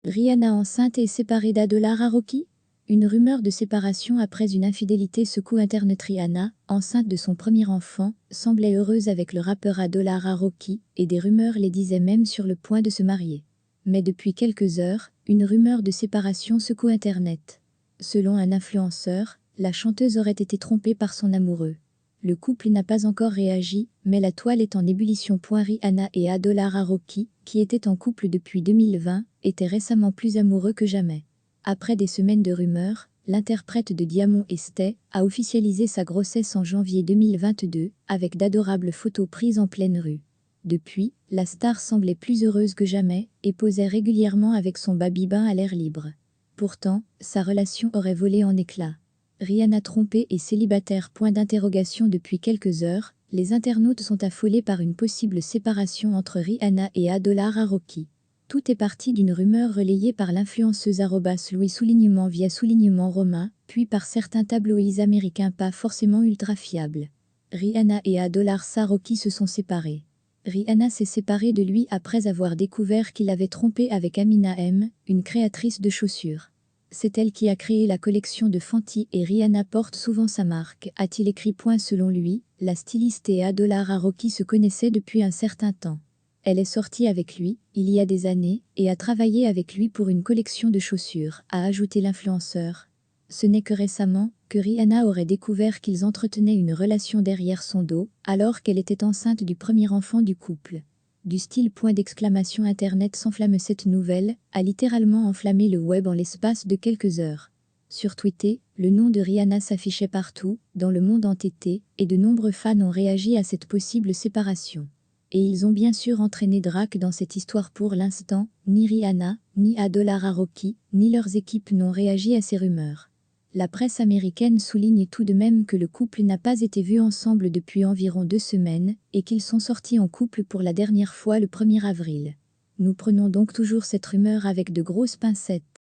Rihanna enceinte et séparée d'Adolara Rocky? Une rumeur de séparation après une infidélité secoue Internet. Rihanna, enceinte de son premier enfant, semblait heureuse avec le rappeur Adolara Rocky, et des rumeurs les disaient même sur le point de se marier. Mais depuis quelques heures, une rumeur de séparation secoue Internet. Selon un influenceur, la chanteuse aurait été trompée par son amoureux. Le couple n'a pas encore réagi, mais la toile est en ébullition. Rihanna et Adolara Rocky, qui étaient en couple depuis 2020, étaient récemment plus amoureux que jamais. Après des semaines de rumeurs, l'interprète de Diamond et Stay a officialisé sa grossesse en janvier 2022, avec d'adorables photos prises en pleine rue. Depuis, la star semblait plus heureuse que jamais et posait régulièrement avec son baby-bain à l'air libre. Pourtant, sa relation aurait volé en éclats. Rihanna trompée et célibataire. Depuis quelques heures, les internautes sont affolés par une possible séparation entre Rihanna et Adolara Rocky. Tout est parti d'une rumeur relayée par l'influenceuse @Louis_Romain, puis par certains tabloïds américains pas forcément ultra fiables. Rihanna et Adolara Rocky se sont séparés. Rihanna s'est séparée de lui après avoir découvert qu'il avait trompé avec Amina M, une créatrice de chaussures. C'est elle qui a créé la collection de Fenty et Rihanna porte souvent sa marque, a-t-il écrit. Selon lui, la styliste et Adolara Rocky se connaissaient depuis un certain temps. Elle est sortie avec lui, il y a des années, et a travaillé avec lui pour une collection de chaussures, a ajouté l'influenceur. Ce n'est que récemment que Rihanna aurait découvert qu'ils entretenaient une relation derrière son dos, alors qu'elle était enceinte du premier enfant du couple. Du style Internet s'enflamme. Cette nouvelle a littéralement enflammé le web en l'espace de quelques heures. Sur Twitter, le nom de Rihanna s'affichait partout, dans le monde entier, et de nombreux fans ont réagi à cette possible séparation. Et ils ont bien sûr entraîné Drake dans cette histoire. Pour l'instant, ni Rihanna, ni Adolara Rocky, ni leurs équipes n'ont réagi à ces rumeurs. La presse américaine souligne tout de même que le couple n'a pas été vu ensemble depuis environ 2 semaines et qu'ils sont sortis en couple pour la dernière fois le 1er avril. Nous prenons donc toujours cette rumeur avec de grosses pincettes.